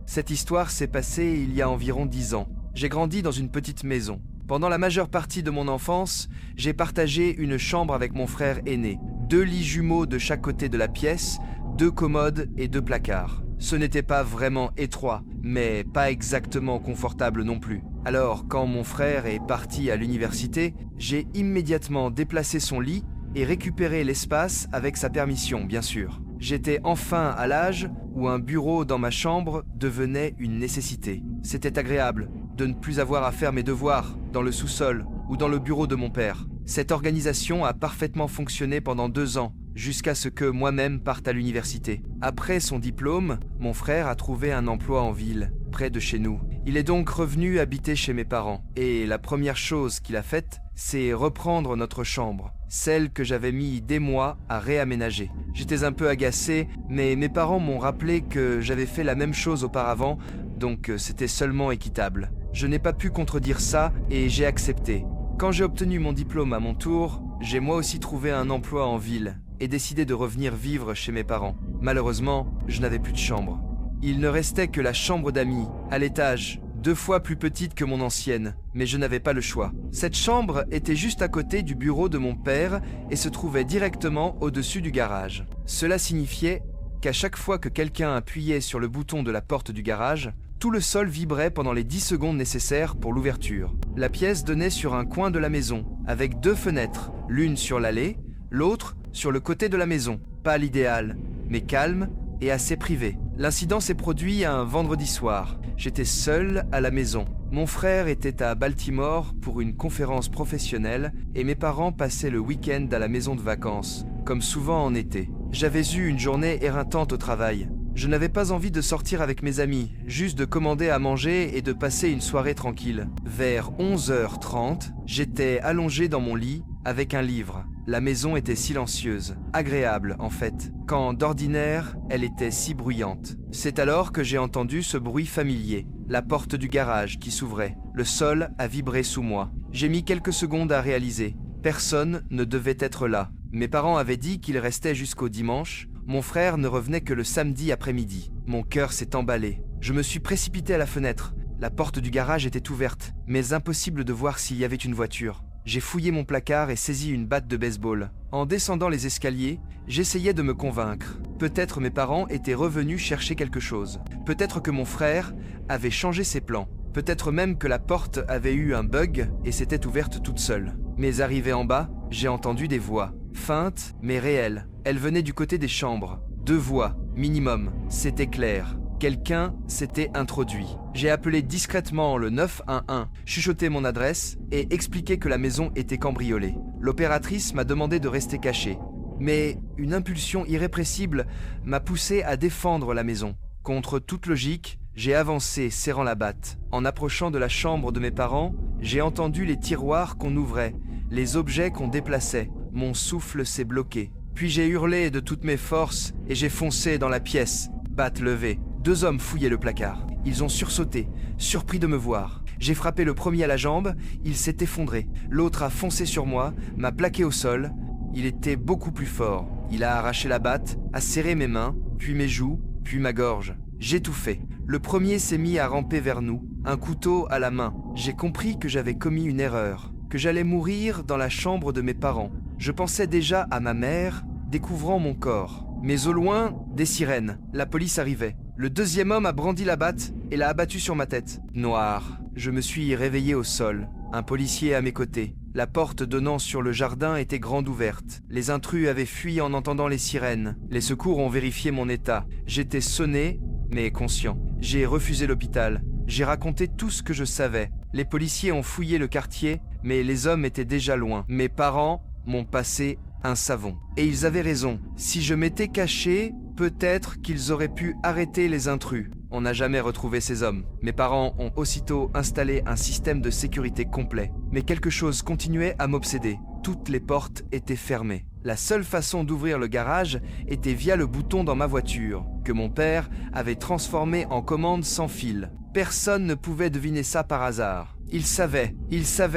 Cette histoire s'est passée il y a environ 10 ans. J'ai grandi dans une petite maison. Pendant la majeure partie de mon enfance, j'ai partagé une chambre avec mon frère aîné. 2 lits jumeaux de chaque côté de la pièce, 2 commodes et 2 placards. Ce n'était pas vraiment étroit, mais pas exactement confortable non plus. Alors, quand mon frère est parti à l'université, j'ai immédiatement déplacé son lit et récupéré l'espace avec sa permission, bien sûr. J'étais enfin à l'âge où un bureau dans ma chambre devenait une nécessité. C'était agréable de ne plus avoir à faire mes devoirs dans le sous-sol ou dans le bureau de mon père. Cette organisation a parfaitement fonctionné pendant 2 ans, jusqu'à ce que moi-même parte à l'université. Après son diplôme, mon frère a trouvé un emploi en ville, près de chez nous. Il est donc revenu habiter chez mes parents. Et la première chose qu'il a faite, c'est reprendre notre chambre, celle que j'avais mis des mois à réaménager. J'étais un peu agacé, mais mes parents m'ont rappelé que j'avais fait la même chose auparavant, donc c'était seulement équitable. Je n'ai pas pu contredire ça et j'ai accepté. Quand j'ai obtenu mon diplôme à mon tour, j'ai moi aussi trouvé un emploi en ville et décidé de revenir vivre chez mes parents. Malheureusement, je n'avais plus de chambre. Il ne restait que la chambre d'amis, à l'étage, 2 fois plus petite que mon ancienne, mais je n'avais pas le choix. Cette chambre était juste à côté du bureau de mon père et se trouvait directement au-dessus du garage. Cela signifiait qu'à chaque fois que quelqu'un appuyait sur le bouton de la porte du garage, tout le sol vibrait pendant les 10 secondes nécessaires pour l'ouverture. La pièce donnait sur un coin de la maison, avec 2 fenêtres, l'une sur l'allée, l'autre sur le côté de la maison. Pas l'idéal, mais calme et assez privé. L'incident s'est produit un vendredi soir. J'étais seul à la maison. Mon frère était à Baltimore pour une conférence professionnelle et mes parents passaient le week-end à la maison de vacances, comme souvent en été. J'avais eu une journée éreintante au travail. Je n'avais pas envie de sortir avec mes amis, juste de commander à manger et de passer une soirée tranquille. Vers 11h30, j'étais allongé dans mon lit avec un livre. La maison était silencieuse, agréable en fait, quand d'ordinaire, elle était si bruyante. C'est alors que j'ai entendu ce bruit familier, la porte du garage qui s'ouvrait. Le sol a vibré sous moi. J'ai mis quelques secondes à réaliser. Personne ne devait être là. Mes parents avaient dit qu'ils restaient jusqu'au dimanche. Mon frère ne revenait que le samedi après-midi. Mon cœur s'est emballé. Je me suis précipité à la fenêtre. La porte du garage était ouverte, mais impossible de voir s'il y avait une voiture. J'ai fouillé mon placard et saisi une batte de baseball. En descendant les escaliers, j'essayais de me convaincre. Peut-être mes parents étaient revenus chercher quelque chose. Peut-être que mon frère avait changé ses plans. Peut-être même que la porte avait eu un bug et s'était ouverte toute seule. Mais arrivé en bas, j'ai entendu des voix. Feintes, mais réelles. Elles venaient du côté des chambres. 2 voix, minimum. C'était clair. Quelqu'un s'était introduit. J'ai appelé discrètement le 911, chuchoté mon adresse et expliqué que la maison était cambriolée. L'opératrice m'a demandé de rester caché. Mais une impulsion irrépressible m'a poussé à défendre la maison. Contre toute logique, j'ai avancé serrant la batte. En approchant de la chambre de mes parents, j'ai entendu les tiroirs qu'on ouvrait, les objets qu'on déplaçait. Mon souffle s'est bloqué. Puis j'ai hurlé de toutes mes forces et j'ai foncé dans la pièce, batte levée. 2 hommes fouillaient le placard. Ils ont sursauté, surpris de me voir. J'ai frappé le premier à la jambe, il s'est effondré. L'autre a foncé sur moi, m'a plaqué au sol. Il était beaucoup plus fort. Il a arraché la batte, a serré mes mains, puis mes joues, puis ma gorge. J'étouffais. Le premier s'est mis à ramper vers nous, un couteau à la main. J'ai compris que j'avais commis une erreur, que j'allais mourir dans la chambre de mes parents. Je pensais déjà à ma mère, découvrant mon corps. Mais au loin, des sirènes. La police arrivait. Le 2e homme a brandi la batte et l'a abattu sur ma tête. Noir. Je me suis réveillé au sol. Un policier à mes côtés. La porte donnant sur le jardin était grande ouverte. Les intrus avaient fui en entendant les sirènes. Les secours ont vérifié mon état. J'étais sonné, mais conscient. J'ai refusé l'hôpital. J'ai raconté tout ce que je savais. Les policiers ont fouillé le quartier, mais les hommes étaient déjà loin. Mes parents m'ont passé un savon. Et ils avaient raison. Si je m'étais caché, peut-être qu'ils auraient pu arrêter les intrus. On n'a jamais retrouvé ces hommes. Mes parents ont aussitôt installé un système de sécurité complet. Mais quelque chose continuait à m'obséder. Toutes les portes étaient fermées. La seule façon d'ouvrir le garage était via le bouton dans ma voiture, que mon père avait transformé en commande sans fil. Personne ne pouvait deviner ça par hasard. Il savait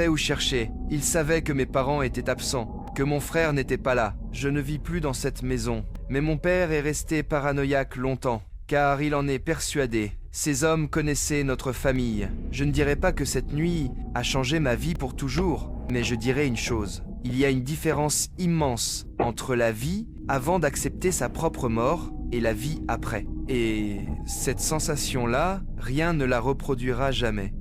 où chercher. Il savait que mes parents étaient absents, que mon frère n'était pas là. Je ne vis plus dans cette maison. Mais mon père est resté paranoïaque longtemps, car il en est persuadé. Ces hommes connaissaient notre famille. Je ne dirais pas que cette nuit a changé ma vie pour toujours, mais je dirais une chose. Il y a une différence immense entre la vie avant d'accepter sa propre mort et la vie après. Et cette sensation-là, rien ne la reproduira jamais.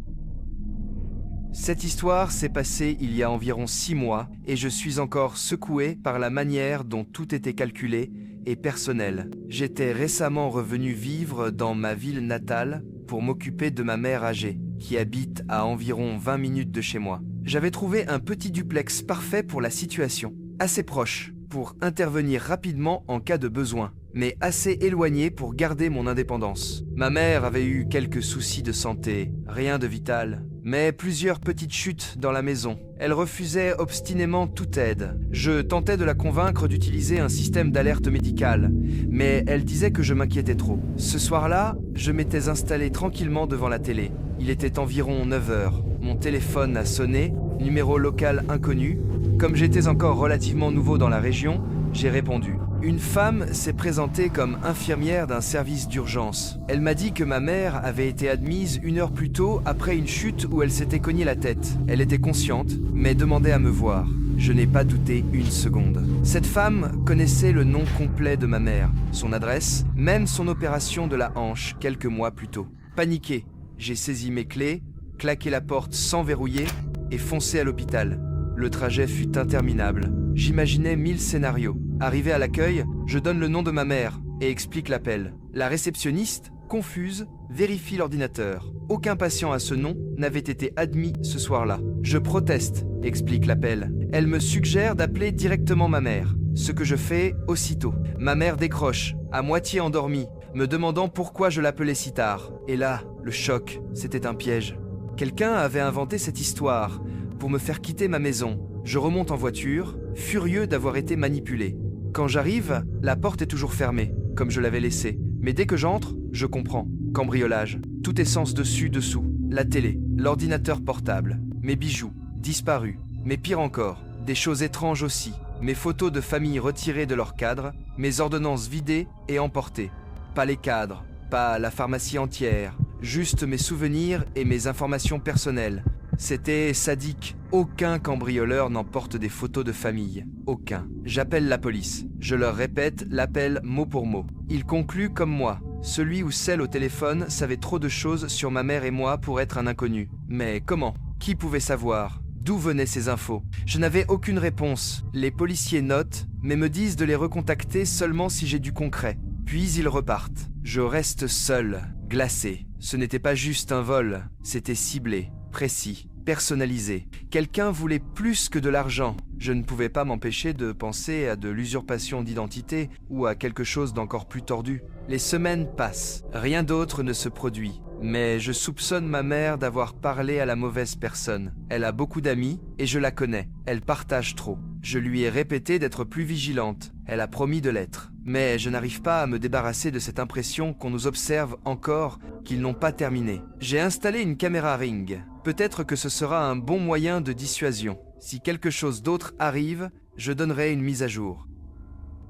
Cette histoire s'est passée il y a environ 6 mois et je suis encore secoué par la manière dont tout était calculé et personnel. J'étais récemment revenu vivre dans ma ville natale pour m'occuper de ma mère âgée, qui habite à environ 20 minutes de chez moi. J'avais trouvé un petit duplex parfait pour la situation, assez proche pour intervenir rapidement en cas de besoin, mais assez éloigné pour garder mon indépendance. Ma mère avait eu quelques soucis de santé, rien de vital, mais plusieurs petites chutes dans la maison. Elle refusait obstinément toute aide. Je tentais de la convaincre d'utiliser un système d'alerte médicale, mais elle disait que je m'inquiétais trop. Ce soir-là, je m'étais installé tranquillement devant la télé. Il était environ 9 heures. Mon téléphone a sonné, numéro local inconnu. Comme j'étais encore relativement nouveau dans la région, j'ai répondu. Une femme s'est présentée comme infirmière d'un service d'urgence. Elle m'a dit que ma mère avait été admise 1 heure plus tôt après une chute où elle s'était cognée la tête. Elle était consciente, mais demandait à me voir. Je n'ai pas douté une seconde. Cette femme connaissait le nom complet de ma mère, son adresse, même son opération de la hanche quelques mois plus tôt. Paniqué, j'ai saisi mes clés, claqué la porte sans verrouiller et foncé à l'hôpital. Le trajet fut interminable. J'imaginais 1000 scénarios. Arrivé à l'accueil, je donne le nom de ma mère et explique l'appel. La réceptionniste, confuse, vérifie l'ordinateur. Aucun patient à ce nom n'avait été admis ce soir-là. Je proteste, explique l'appel. Elle me suggère d'appeler directement ma mère, ce que je fais aussitôt. Ma mère décroche, à moitié endormie, me demandant pourquoi je l'appelais si tard. Et là, le choc, c'était un piège. Quelqu'un avait inventé cette histoire pour me faire quitter ma maison. Je remonte en voiture, furieux d'avoir été manipulé. Quand j'arrive, la porte est toujours fermée, comme je l'avais laissée. Mais dès que j'entre, je comprends. Cambriolage. Tout est sens dessus, dessous. La télé, l'ordinateur portable, mes bijoux, disparus. Mais pire encore, des choses étranges aussi. Mes photos de famille retirées de leur cadre, mes ordonnances vidées et emportées. Pas les cadres, pas la pharmacie entière, juste mes souvenirs et mes informations personnelles. C'était sadique. Aucun cambrioleur n'emporte des photos de famille. Aucun. J'appelle la police. Je leur répète l'appel mot pour mot. Ils concluent comme moi. Celui ou celle au téléphone savait trop de choses sur ma mère et moi pour être un inconnu. Mais comment? Qui pouvait savoir? D'où venaient ces infos? Je n'avais aucune réponse. Les policiers notent, mais me disent de les recontacter seulement si j'ai du concret. Puis ils repartent. Je reste seul, glacé. Ce n'était pas juste un vol, c'était ciblé, précis, personnalisé. Quelqu'un voulait plus que de l'argent. Je ne pouvais pas m'empêcher de penser à de l'usurpation d'identité ou à quelque chose d'encore plus tordu. Les semaines passent, rien d'autre ne se produit. Mais je soupçonne ma mère d'avoir parlé à la mauvaise personne. Elle a beaucoup d'amis et je la connais. Elle partage trop. Je lui ai répété d'être plus vigilante. Elle a promis de l'être. Mais je n'arrive pas à me débarrasser de cette impression qu'on nous observe encore, qu'ils n'ont pas terminé. J'ai installé une caméra Ring. Peut-être que ce sera un bon moyen de dissuasion. Si quelque chose d'autre arrive, je donnerai une mise à jour.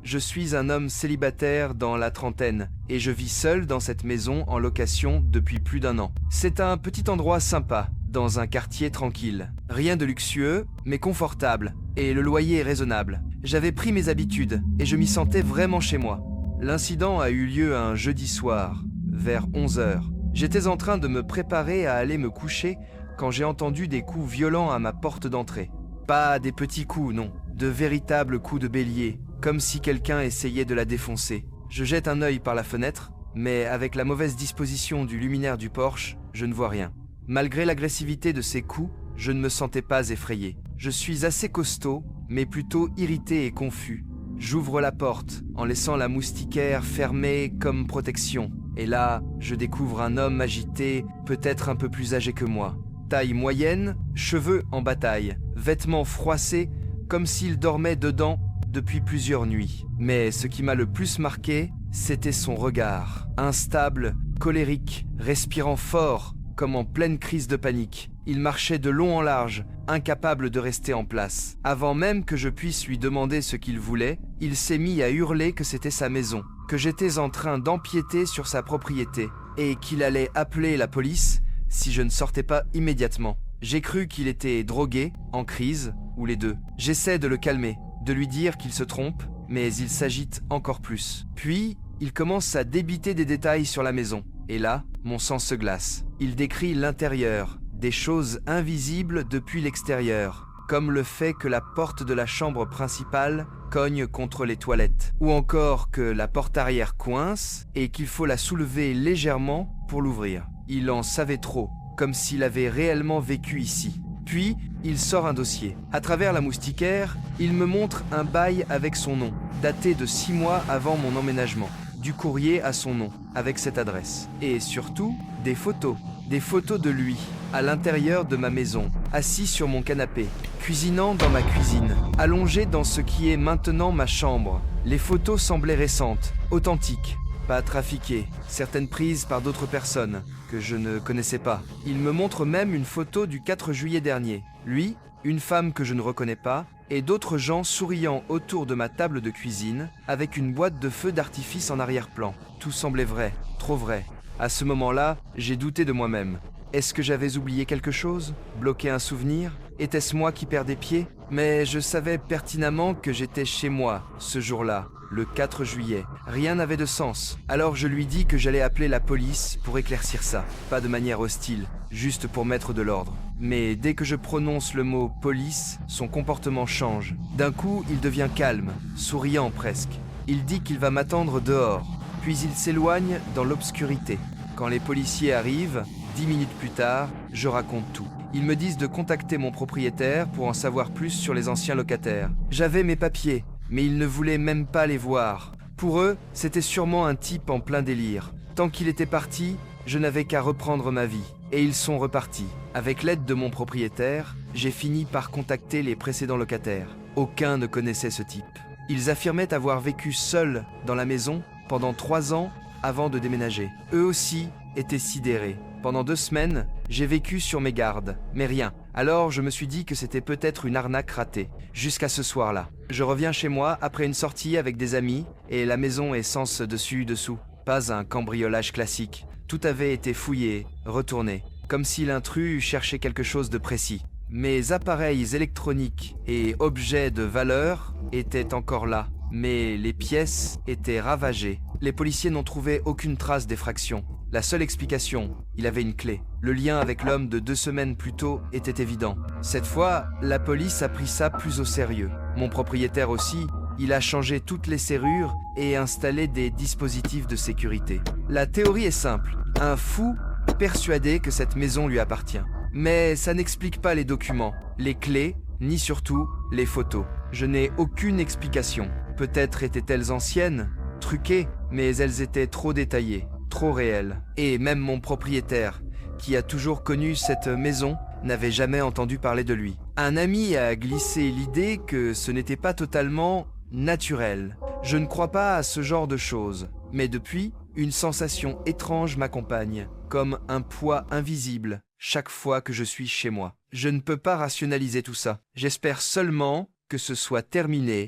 Je suis un homme célibataire dans la trentaine et je vis seul dans cette maison en location depuis plus d'1 an. C'est un petit endroit sympa, dans un quartier tranquille. Rien de luxueux, mais confortable, et le loyer est raisonnable. J'avais pris mes habitudes et je m'y sentais vraiment chez moi. L'incident a eu lieu un jeudi soir, vers 11 h. J'étais en train de me préparer à aller me coucher quand j'ai entendu des coups violents à ma porte d'entrée. Pas des petits coups, non, de véritables coups de bélier, comme si quelqu'un essayait de la défoncer. Je jette un œil par la fenêtre, mais avec la mauvaise disposition du luminaire du porche, je ne vois rien. Malgré l'agressivité de ces coups, je ne me sentais pas effrayé. Je suis assez costaud, mais plutôt irrité et confus. J'ouvre la porte, en laissant la moustiquaire fermée comme protection. Et là, je découvre un homme agité, peut-être un peu plus âgé que moi. Taille moyenne, cheveux en bataille, vêtements froissés, comme s'il dormait dedans depuis plusieurs nuits. Mais ce qui m'a le plus marqué, c'était son regard. Instable, colérique, respirant fort, comme en pleine crise de panique. Il marchait de long en large, incapable de rester en place. Avant même que je puisse lui demander ce qu'il voulait, il s'est mis à hurler que c'était sa maison, que j'étais en train d'empiéter sur sa propriété. et qu'il allait appeler la police si je ne sortais pas immédiatement. J'ai cru qu'il était drogué, en crise, ou les deux. J'essaie de le calmer, de lui dire qu'il se trompe, mais il s'agite encore plus. Puis, il commence à débiter des détails sur la maison. Et là, mon sang se glace. Il décrit l'intérieur, des choses invisibles depuis l'extérieur, comme le fait que la porte de la chambre principale cogne contre les toilettes, ou encore que la porte arrière coince et qu'il faut la soulever légèrement pour l'ouvrir. Il en savait trop, comme s'il avait réellement vécu ici. Puis, il sort un dossier. À travers la moustiquaire, il me montre un bail avec son nom, daté de 6 mois avant mon emménagement. Du courrier à son nom, avec cette adresse. Et surtout, des photos. Des photos de lui, à l'intérieur de ma maison, assis sur mon canapé, cuisinant dans ma cuisine, allongé dans ce qui est maintenant ma chambre. Les photos semblaient récentes, authentiques, pas trafiquées, certaines prises par d'autres personnes que je ne connaissais pas. Il me montre même une photo du 4 juillet dernier. Lui, une femme que je ne reconnais pas, et d'autres gens souriant autour de ma table de cuisine, avec une boîte de feu d'artifice en arrière-plan. Tout semblait vrai, trop vrai. À ce moment-là, j'ai douté de moi-même. Est-ce que j'avais oublié quelque chose? Bloqué un souvenir? Était-ce moi qui perdais pied? Mais je savais pertinemment que j'étais chez moi, ce jour-là, le 4 juillet. Rien n'avait de sens. Alors je lui dis que j'allais appeler la police pour éclaircir ça. Pas de manière hostile, juste pour mettre de l'ordre. Mais dès que je prononce le mot « police », son comportement change. D'un coup, il devient calme, souriant presque. Il dit qu'il va m'attendre dehors. Puis il s'éloigne dans l'obscurité. Quand les policiers arrivent, 10 minutes plus tard, je raconte tout. Ils me disent de contacter mon propriétaire pour en savoir plus sur les anciens locataires. J'avais mes papiers, mais ils ne voulaient même pas les voir. Pour eux, c'était sûrement un type en plein délire. Tant qu'il était parti, je n'avais qu'à reprendre ma vie. Et ils sont repartis. Avec l'aide de mon propriétaire, j'ai fini par contacter les précédents locataires. Aucun ne connaissait ce type. Ils affirmaient avoir vécu seuls dans la maison pendant 3 ans avant de déménager. Eux aussi étaient sidérés. Pendant 2 semaines, j'ai vécu sur mes gardes, mais rien. Alors je me suis dit que c'était peut-être une arnaque ratée, jusqu'à ce soir-là. Je reviens chez moi après une sortie avec des amis, et la maison est sens dessus-dessous. Pas un cambriolage classique. Tout avait été fouillé, retourné, comme si l'intrus cherchait quelque chose de précis. Mes appareils électroniques et objets de valeur étaient encore là, mais les pièces étaient ravagées. Les policiers n'ont trouvé aucune trace d'effraction. La seule explication, il avait une clé. Le lien avec l'homme de 2 semaines plus tôt était évident. Cette fois, la police a pris ça plus au sérieux. Mon propriétaire aussi, il a changé toutes les serrures et installé des dispositifs de sécurité. La théorie est simple. Un fou persuadé que cette maison lui appartient. Mais ça n'explique pas les documents, les clés, ni surtout les photos. Je n'ai aucune explication. Peut-être étaient-elles anciennes, truquées, mais elles étaient trop détaillées, trop réelles. Et même mon propriétaire, qui a toujours connu cette maison, n'avait jamais entendu parler de lui. Un ami a glissé l'idée que ce n'était pas totalement naturel. Je ne crois pas à ce genre de choses, mais depuis, une sensation étrange m'accompagne, comme un poids invisible, chaque fois que je suis chez moi. Je ne peux pas rationaliser tout ça. J'espère seulement que ce soit terminé